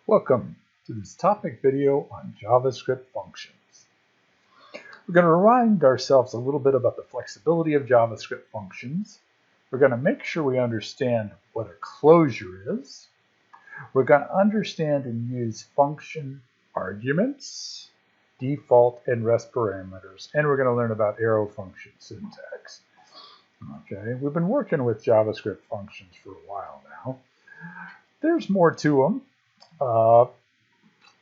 Welcome to this topic video on JavaScript functions. We're going to remind ourselves a little bit about the flexibility of JavaScript functions. We're going to make sure we understand what a closure is. We're going to understand and use function arguments, default, and rest parameters. And we're going to learn about arrow function syntax. Okay, we've been working with JavaScript functions for a while now. There's more to them.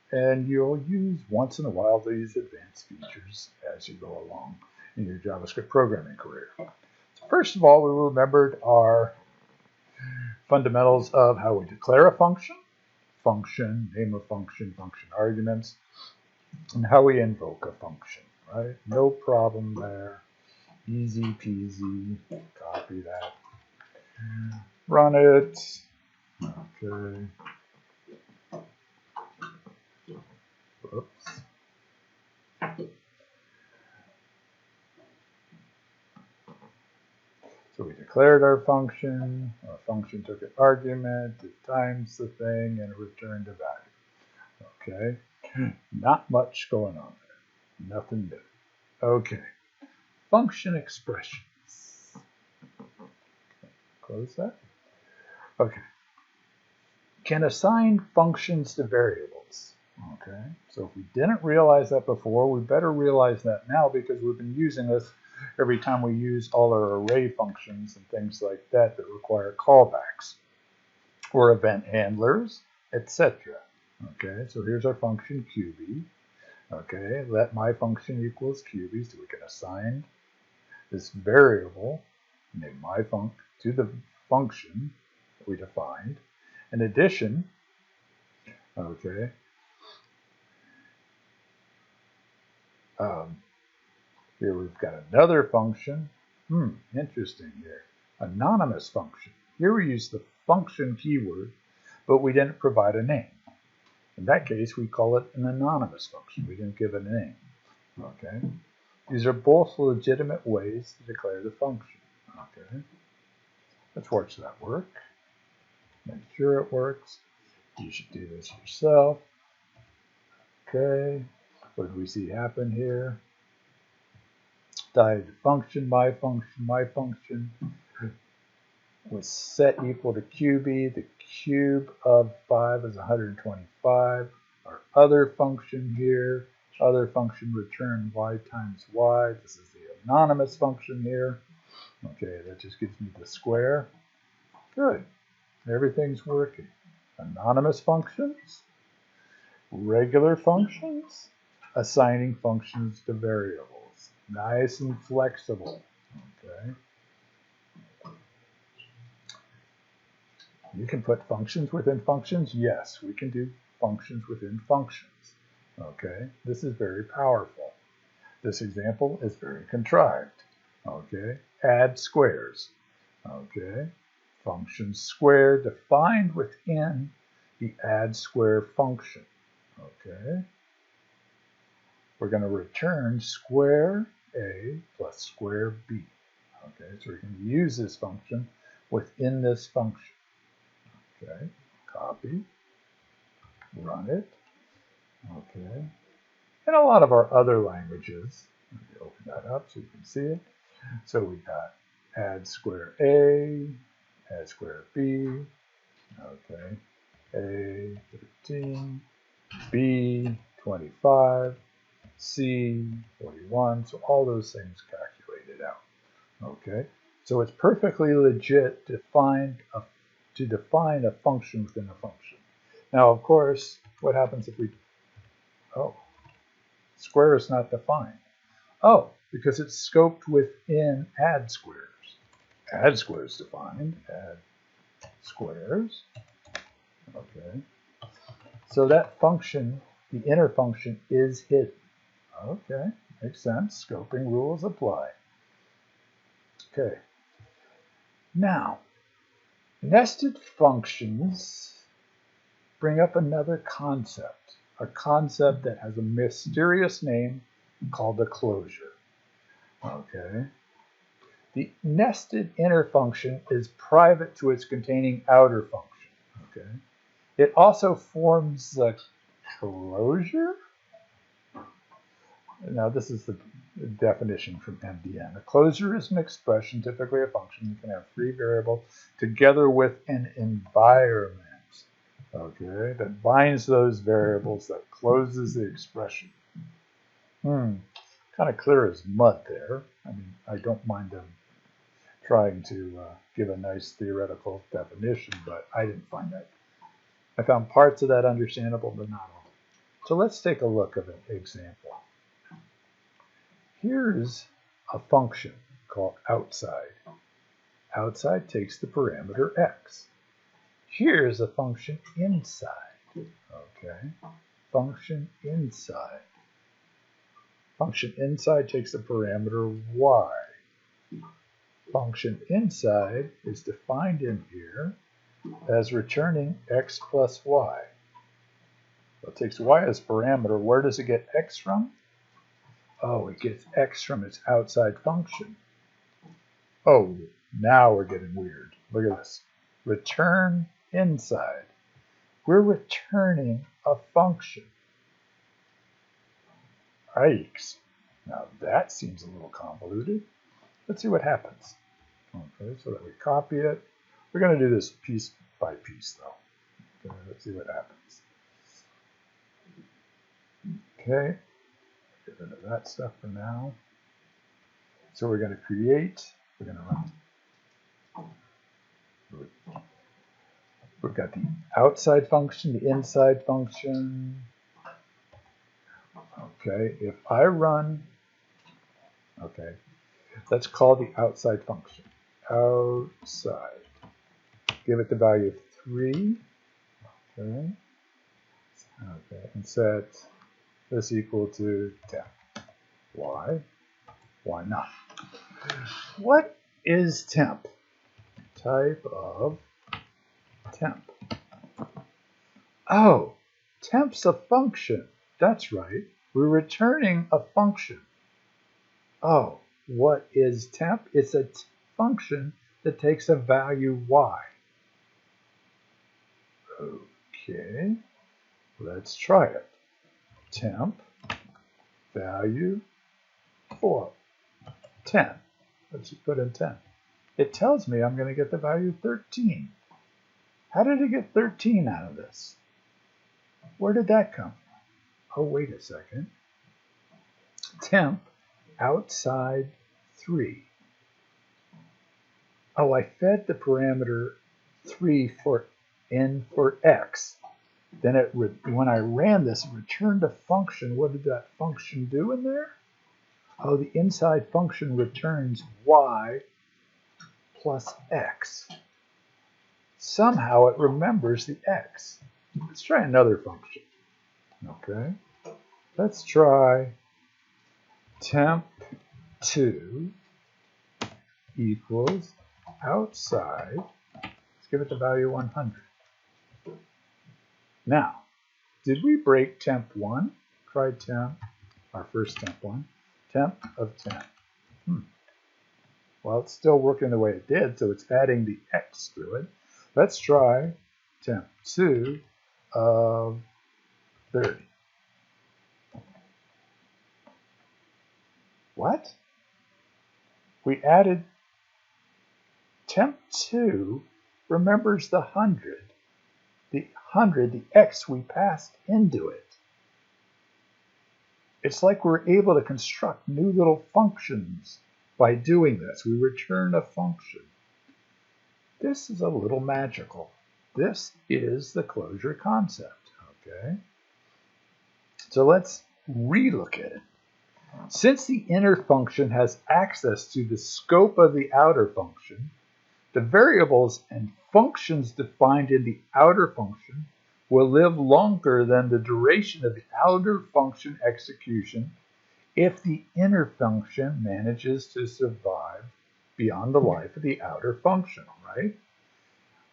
And you'll use once in a while these advanced features as you go along in your JavaScript programming career. So first of all, we remembered our fundamentals of how we declare a function, name of function, function arguments, and how we invoke a function, right? No problem there. Easy peasy. Copy that. Run it. Okay. Oops. So we declared our function took an argument, it times the thing, and it returned a value. Okay, not much going on there, nothing new. Okay, function expressions. Close that. Okay, can assign functions to variables. Okay, so if we didn't realize that before, we better realize that now because we've been using this every time we use all our array functions and things like that that require callbacks or event handlers, etc. Okay, so here's our function QB. Okay, let my function equals QB, so we can assign this variable named myfunc to the function that we defined. In addition, okay, here we've got another function. Interesting here. Anonymous function. Here we use the function keyword, but we didn't provide a name. In that case, we call it an anonymous function. We didn't give it a name. Okay. These are both legitimate ways to declare the function. Okay. Let's watch that work. Make sure it works. You should do this yourself. Okay. What do we see happen here? The function, my function was set equal to QB. The cube of 5 is 125. Our other function here, other function return y times y. This is the anonymous function here. Okay, that just gives me the square. Good. Everything's working. Anonymous functions, regular functions, assigning functions to variables. Nice and flexible. Okay. You can put functions within functions. Yes, we can do functions within functions. Okay. This is very powerful. This example is very contrived. Okay. Add squares. Okay. Function square defined within the add square function. Okay. We're going to return square A plus square B. Okay, so we're going to use this function within this function. Okay, copy, run it. Okay, and a lot of our other languages, let me open that up so you can see it. So we got add square A, add square B. Okay, A 13, B 25. C 41, so all those things calculated out. Okay, so it's perfectly legit to define a function within a function. Now, of course, what happens if we, square is not defined. Because it's scoped within add squares. Add squares defined, add squares. Okay, so that function, the inner function, is hidden. Okay, makes sense. Scoping rules apply. Okay. Now, nested functions bring up another concept, a concept that has a mysterious name called a closure. Okay. The nested inner function is private to its containing outer function. Okay. It also forms the closure. Now this is the definition from MDN. A closure is an expression, typically a function. You can have free variable together with an environment, okay, that binds those variables, that closes the expression. Kind of clear as mud there. I mean, I don't mind them trying to give a nice theoretical definition, but I didn't find that. I found parts of that understandable, but not all. So let's take a look at an example. Here's a function called outside. Outside takes the parameter x. Here's a function inside. Okay, function inside. Function inside takes the parameter y. Function inside is defined in here as returning x plus y. So it takes y as parameter. Where does it get x from? Oh, it gets x from its outside function. Oh, now we're getting weird. Look at this. Return inside. We're returning a function. Yikes. Now that seems a little convoluted. Let's see what happens. Okay, so that we copy it. We're going to do this piece by piece, though. Okay, let's see what happens. Okay, get rid of that stuff for now. So we're going to create, we're going to run. We've got the outside function, the inside function. Okay, if I run, okay, let's call the outside function outside. Give it the value of 3. Okay. Okay, and set this equal to 10. Why? Why not? What is temp? Type of temp. Oh, temp's a function. That's right. We're returning a function. Oh, what is temp? It's a function that takes a value y. Okay, let's try it. Temp value 4, 10. Let's just put in 10. It tells me I'm going to get the value 13. How did it get 13 out of this? Where did that come from? Oh, wait a second. Temp outside 3. Oh, I fed the parameter 3 for n for x. Then when I ran this, it returned a function. What did that function do in there? Oh, the inside function returns y plus x. Somehow it remembers the x. Let's try another function. Okay, let's try temp2 equals outside. Let's give it the value 100. Now, did we break temp1? Try temp, our first temp1, temp of 10. Well, it's still working the way it did, so it's adding the x to it. Let's try temp2 of 30. What? We added temp2 remembers the 100. The 100, the x we passed into it. It's like we're able to construct new little functions by doing this. We return a function. This is a little magical. This is the closure concept, okay? So let's relook at it. Since the inner function has access to the scope of the outer function, the variables and functions defined in the outer function will live longer than the duration of the outer function execution if the inner function manages to survive beyond the life of the outer function, right?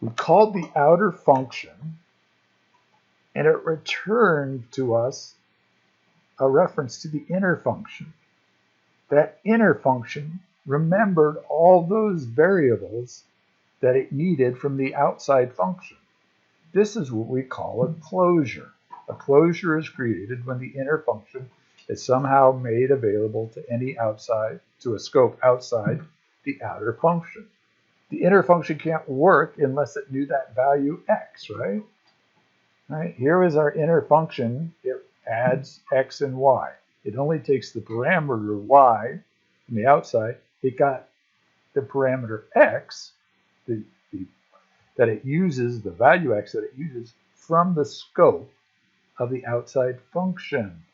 We called the outer function, and it returned to us a reference to the inner function. That inner function remembered all those variables that it needed from the outside function. This is what we call a closure. A closure is created when the inner function is somehow made available to a scope outside the outer function. The inner function can't work unless it knew that value x, right? Right? Here is our inner function. It adds x and y. It only takes the parameter y from the outside. It got the parameter x, that it uses, the value x that it uses from the scope of the outside function.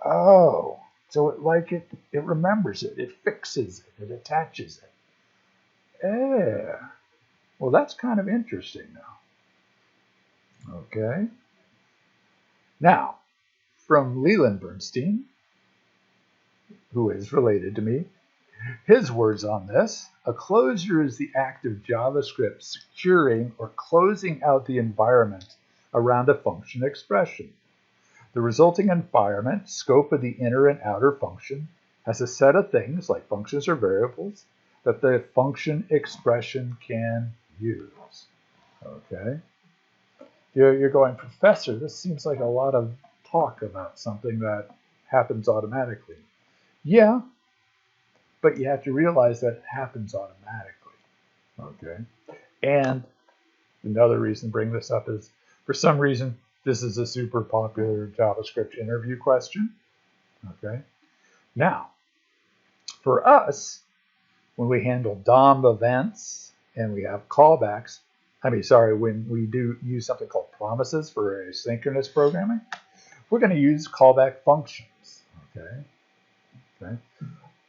Oh, so it remembers it, it fixes it, it attaches it. Yeah. Well, that's kind of interesting now. Okay. Now, from Leland Bernstein, who is related to me, his words on this: a closure is the act of JavaScript securing or closing out the environment around a function expression. The resulting environment, scope of the inner and outer function, has a set of things like functions or variables that the function expression can use. Okay? You're going, Professor, this seems like a lot of talk about something that happens automatically. Yeah, but you have to realize that it happens automatically. Okay? And another reason to bring this up is, for some reason, this is a super popular JavaScript interview question. Okay? Now, for us, when we handle DOM events and we have callbacks, when we do use something called promises for asynchronous programming, we're going to use callback functions. Okay?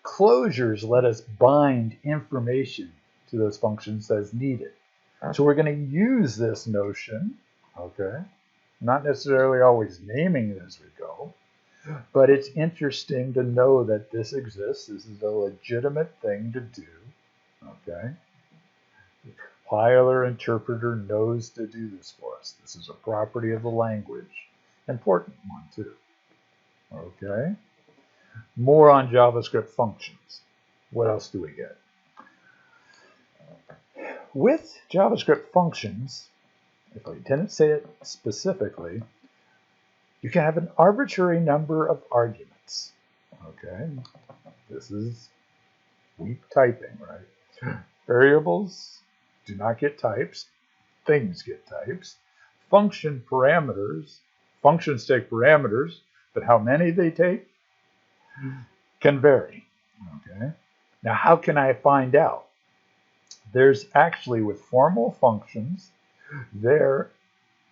Closures let us bind information to those functions as needed. So we're going to use this notion, okay? Not necessarily always naming it as we go, but it's interesting to know that this exists. This is a legitimate thing to do, okay? The compiler interpreter knows to do this for us. This is a property of the language. Important one, too. Okay? More on JavaScript functions. What else do we get? With JavaScript functions, if I didn't say it specifically, you can have an arbitrary number of arguments. Okay? This is weak typing, right? Variables do not get types. Things get types. Functions take parameters, but how many they take can vary. Okay? Now, how can I find out? There's actually, with formal functions,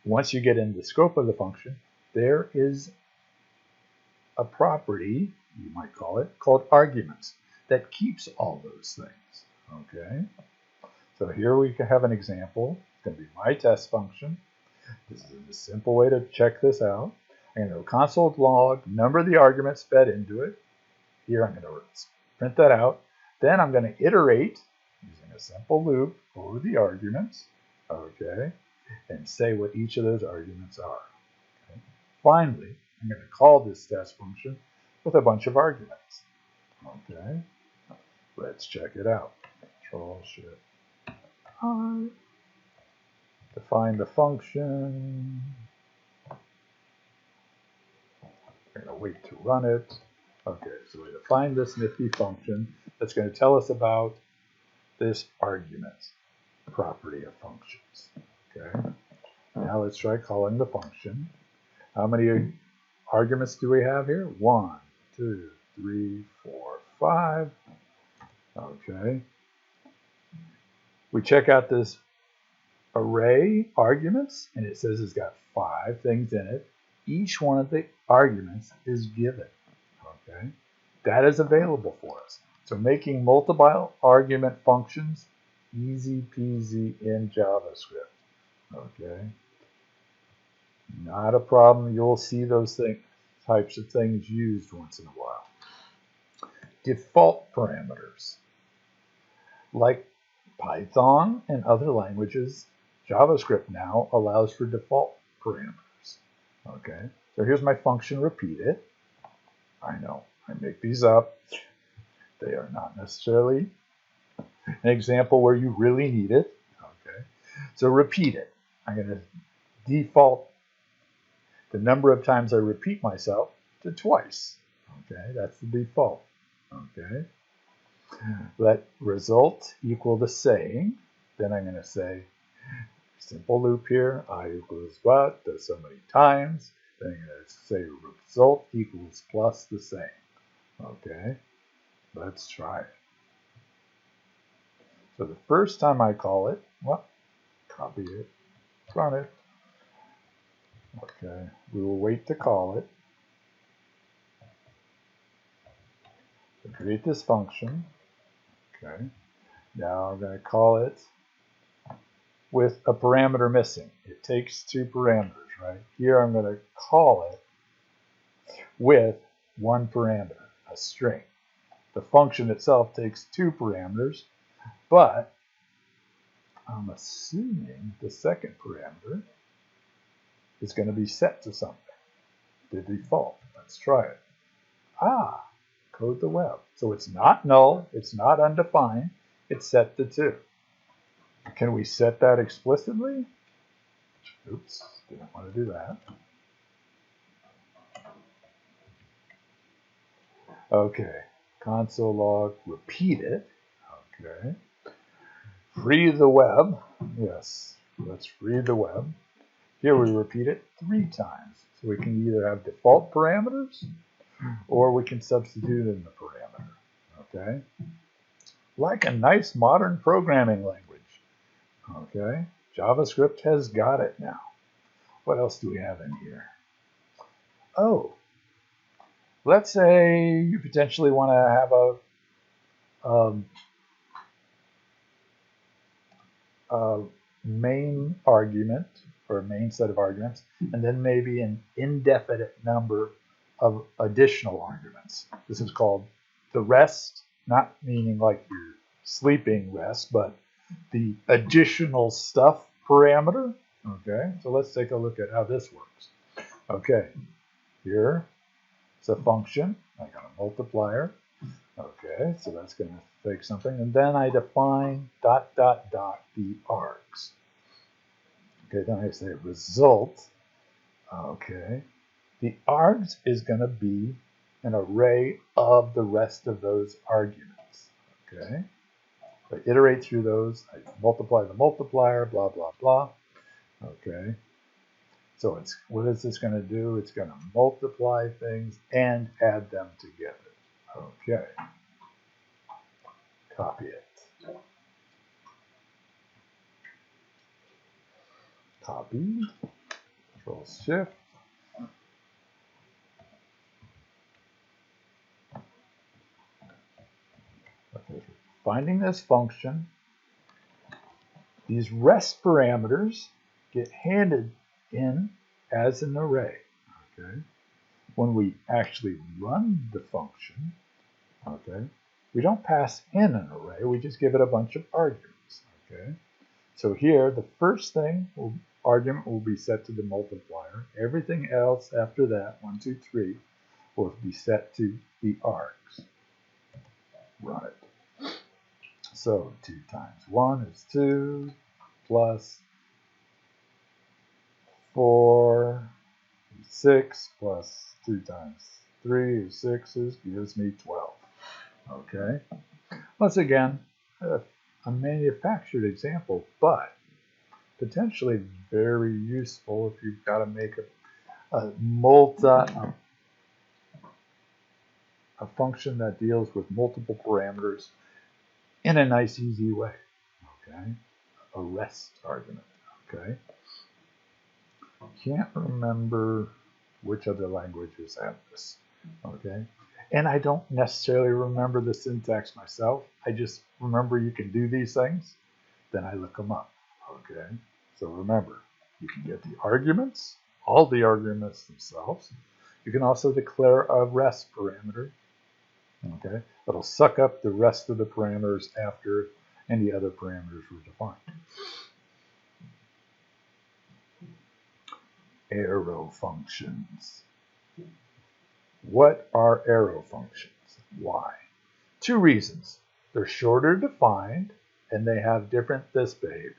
once you get into the scope of the function, there is a property, you might call it, called arguments, that keeps all those things. Okay? So here we can have an example. It's going to be my test function. This is a simple way to check this out. I'm going to go console log, number of the arguments fed into it. Here I'm going to print that out. Then I'm going to iterate using a simple loop over the arguments, okay, and say what each of those arguments are. Okay. Finally, I'm going to call this test function with a bunch of arguments. Okay, let's check it out. Control-Shift-I. Define the function. We're going to wait to run it. Okay, so we define this nifty function that's going to tell us about this argument property of functions. Okay, now let's try calling the function. How many arguments do we have here? 1, 2, 3, 4, 5. Okay, we check out this array arguments, and it says it's got 5 things in it. Each one of the arguments is given. Okay, that is available for us. So making multiple argument functions, easy peasy in JavaScript. Okay, not a problem. You'll see those types of things used once in a while. Default parameters. Like Python and other languages, JavaScript now allows for default parameters. Okay, so here's my function repeat it. I know, I make these up. They are not necessarily an example where you really need it. Okay, so repeat it. I'm going to default the number of times I repeat myself to twice. Okay, that's the default. Okay, let result equal the saying. Then I'm going to say simple loop here, I equals what, does so many times. Then I'm going to say result equals plus the saying. Okay, let's try it. So the first time I call it, well, copy it, run it. Okay, we will wait to call it. So create this function. Okay, now I'm going to call it with a parameter missing. It takes 2 parameters, right? Here I'm going to call it with 1 parameter, a string. The function itself takes 2 parameters, but I'm assuming the second parameter is going to be set to something, the default. Let's try it. Code the web. So it's not null, it's not undefined, it's set to 2. Can we set that explicitly? Oops, didn't want to do that. Okay, console log, repeat it. Okay. Free the web. Yes, let's free the web. Here we repeat it 3 times. So we can either have default parameters or we can substitute in the parameter. Okay. Like a nice modern programming language. Okay. JavaScript has got it now. What else do we have in here? Oh, let's say you potentially want to have a main argument or a main set of arguments, and then maybe an indefinite number of additional arguments. This is called the rest, not meaning like your sleeping rest, but the additional stuff parameter. Okay, so let's take a look at how this works. Okay, here it's a function. I got a multiplier. Okay, so that's going to take something. And then I define ... the args. Okay, then I say result. Okay, the args is going to be an array of the rest of those arguments. Okay, I iterate through those. I multiply the multiplier, blah, blah, blah. Okay, so it's what is this going to do? It's going to multiply things and add them together. Okay, copy it. Copy, Control Shift. Okay, finding this function, these rest parameters get handed in as an array. Okay, when we actually run the function, okay, we don't pass in an array, we just give it a bunch of arguments. Okay, so here the first argument will be set to the multiplier. Everything else after that, 1, 2, 3, will be set to the args. Run it. So 2 times 1 is 2, plus 4 is 6, plus 2 times 3 is 6, gives me 12. Okay. Once again, a manufactured example, but potentially very useful if you've got to make a function that deals with multiple parameters in a nice, easy way. Okay, a rest argument. Okay, can't remember which other languages have this. Okay, and I don't necessarily remember the syntax myself. I just remember you can do these things. Then I look them up. Okay, so remember, you can get the arguments, all the arguments themselves. You can also declare a rest parameter. Okay, that'll suck up the rest of the parameters after any other parameters were defined. Arrow functions. What are arrow functions? Why? 2 reasons. They're shorter defined and they have different this behavior.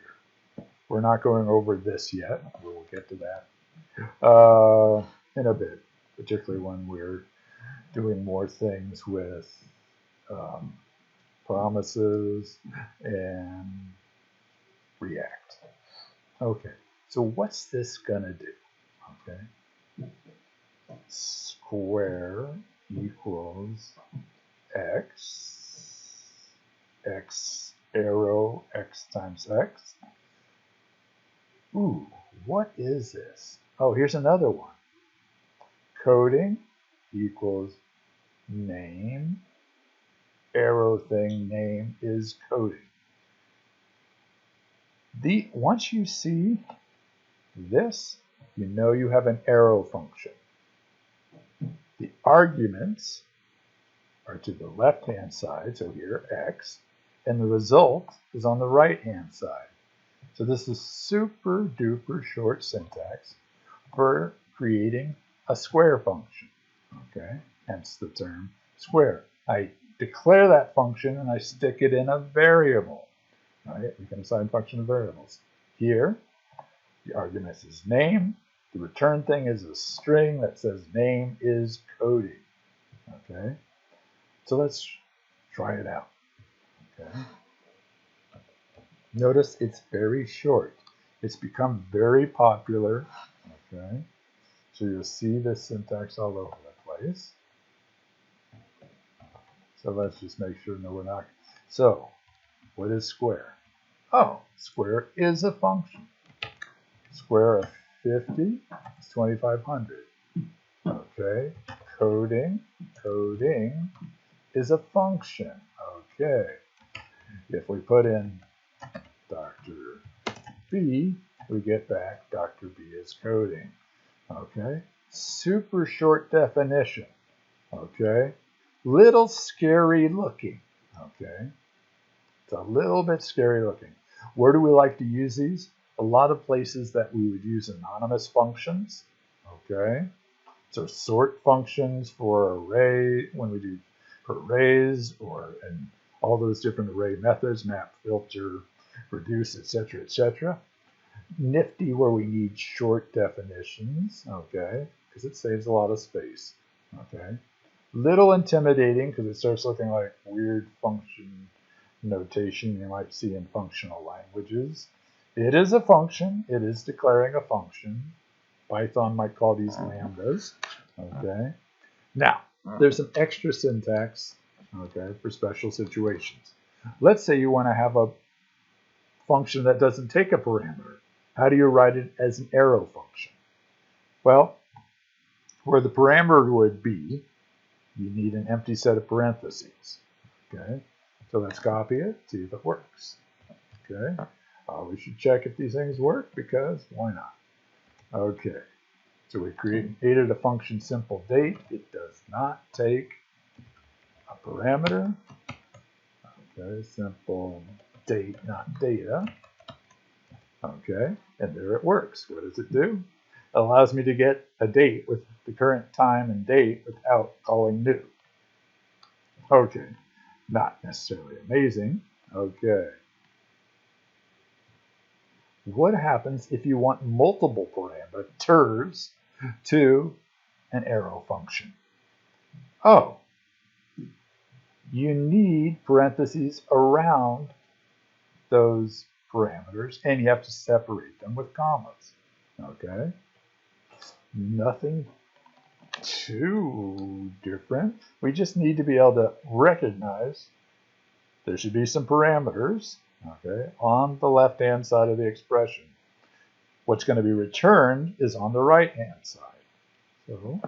We're not going over this yet. We'll get to that in a bit, particularly when we're doing more things with promises and React. Okay, so what's this gonna do? Okay, square equals x, x arrow x times x. Ooh, what is this? Oh, here's another one. Coding equals name, arrow thing, name is coding. Once you see this, you know you have an arrow function. The arguments are to the left-hand side, so here, x, and the result is on the right-hand side. So this is super duper short syntax for creating a square function, okay? Hence the term square. I declare that function and I stick it in a variable, right? We can assign function variables. Here, the argument is name. The return thing is a string that says name is coding, okay? So let's try it out, okay? Notice it's very short. It's become very popular, okay? So you'll see this syntax all over the place. So let's just make sure, no, we're not. So what is square? Oh, square is a function. Square of 50 is 2500. Okay, coding is a function. Okay, if we put in Dr. B, we get back Dr. B is coding. Okay, super short definition. Okay, little scary looking. Okay, it's a little bit scary looking. Where do we like to use these? A lot of places that we would use anonymous functions. Okay, so sort functions for array, when we do for arrays, and all those different array methods, map, filter, reduce, etc., etc. Nifty where we need short definitions, okay, because it saves a lot of space, okay. Little intimidating because it starts looking like weird function notation you might see in functional languages. It is a function. It is declaring a function. Python might call these lambdas, okay. Now, there's some extra syntax, okay, for special situations. Let's say you want to have a function that doesn't take a parameter. How do you write it as an arrow function? Well, where the parameter would be, you need an empty set of parentheses. Okay, so let's copy it, see if it works. Okay, we should check if these things work because why not? Okay, so we created a function simple date. It does not take a parameter. Okay, simple date, not data. Okay, and there it works. What does it do? It allows me to get a date with the current time and date without calling new. Okay, not necessarily amazing. Okay. What happens if you want multiple parameters to an arrow function? Oh, you need parentheses around those parameters, and you have to separate them with commas. Okay, nothing too different. We just need to be able to recognize there should be some parameters, okay, on the left-hand side of the expression. What's going to be returned is on the right-hand side. So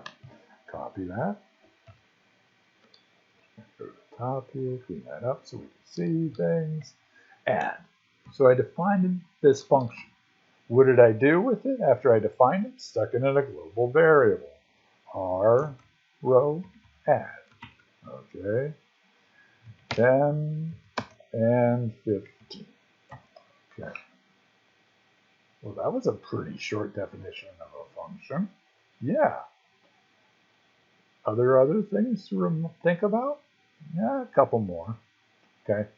copy that. Go to the top here, clean that up so we can see things. Add. So I defined this function. What did I do with it after I defined it? Stuck it in a global variable. R row add. Okay. 10 and 15. Okay. Well, that was a pretty short definition of a function. Yeah. Other things to think about? Yeah, a couple more. Okay.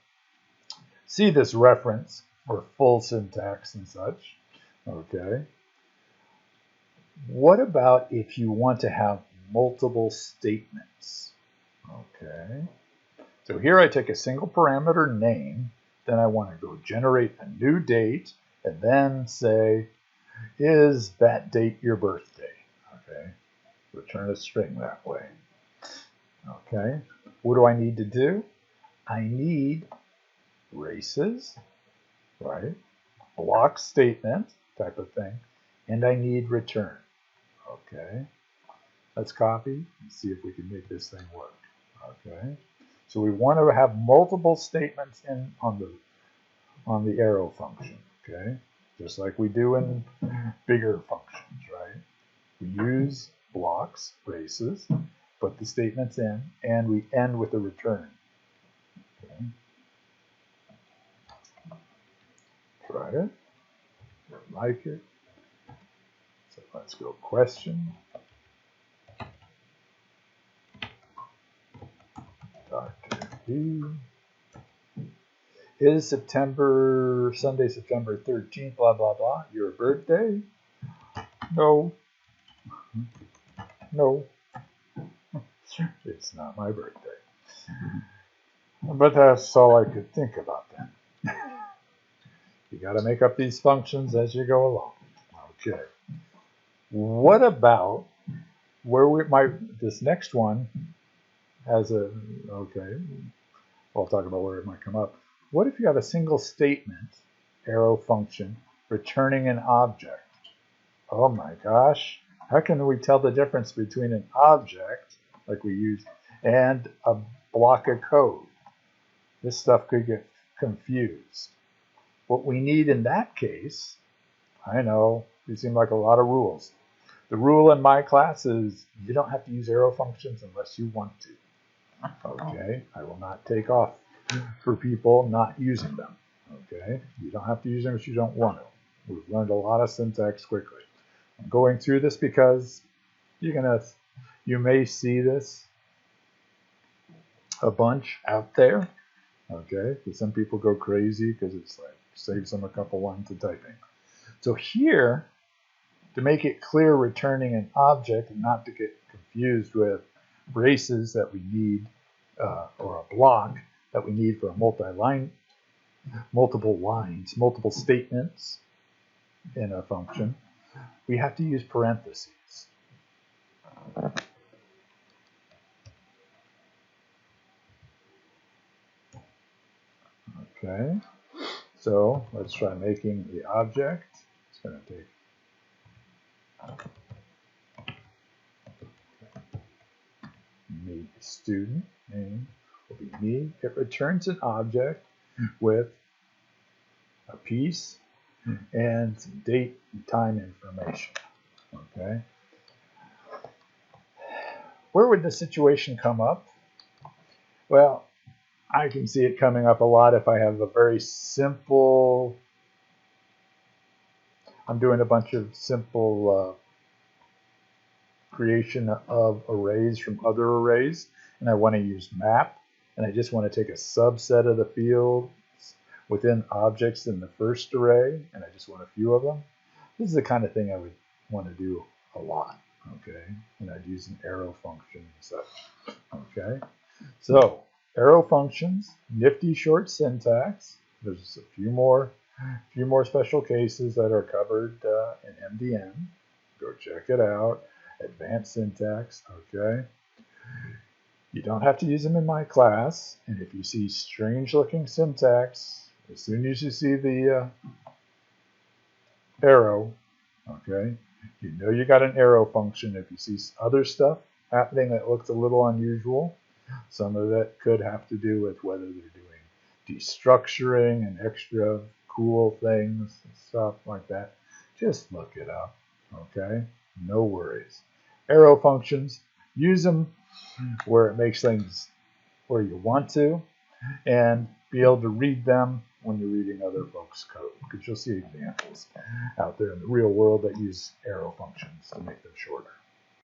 See this reference or full syntax and such. Okay. What about if you want to have multiple statements? Okay. So here I take a single parameter name, then I want to go generate a new date, and then say, is that date your birthday? Okay. Return a string that way. Okay. What do I need to do? I need braces, right? Block statement type of thing, and I need return. Okay. Let's copy and see if we can make this thing work. Okay. So we want to have multiple statements in on the arrow function. Okay. Just like we do in bigger functions, right? We use blocks, braces, put the statements in, and we end with a return. Okay. Try it. Don't like it. So let's go question. Dr. B. Is Sunday, September 13th, blah, blah, blah, your birthday? No. No. It's not my birthday. But that's all I could think about then. You got to make up these functions as you go along. Okay. What about where this next one has a, okay, I'll talk about where it might come up. What if you have a single statement, arrow function, returning an object? Oh my gosh. How can we tell the difference between an object, like we used, and a block of code? This stuff could get confused. What we need in that case, I know, these seem like a lot of rules. The rule in my class is you don't have to use arrow functions unless you want to. Okay, I will not take off for people not using them. Okay, you don't have to use them if you don't want to. We've learned a lot of syntax quickly. I'm going through this because you may see this a bunch out there. Okay, because some people go crazy because it's like saves them a couple lines of typing. So here, to make it clear returning an object and not to get confused with braces that we need or a block that we need for a multiple lines, multiple statements in a function, we have to use parentheses. Okay, so let's try making the object. It's going to take me, student name will be me. It returns an object with a piece and some date and time information. Okay. Where would the situation come up? Well, I can see it coming up a lot if I have a very simple, I'm doing a bunch of simple creation of arrays from other arrays, and I want to use map, and I just want to take a subset of the fields within objects in the first array, and I just want a few of them. This is the kind of thing I would want to do a lot, okay? And I'd use an arrow function and such, okay? So, arrow functions, nifty short syntax. There's a few more special cases that are covered in MDN. Go check it out. Advanced syntax, okay? You don't have to use them in my class, and if you see strange looking syntax, as soon as you see the arrow, okay, you know you got an arrow function. If you see other stuff happening that looks a little unusual, some of that could have to do with whether they're doing destructuring and extra cool things and stuff like that. Just look it up, okay? No worries. Arrow functions, use them where it makes things where you want to, and be able to read them when you're reading other folks' code, because you'll see examples out there in the real world that use arrow functions to make them shorter.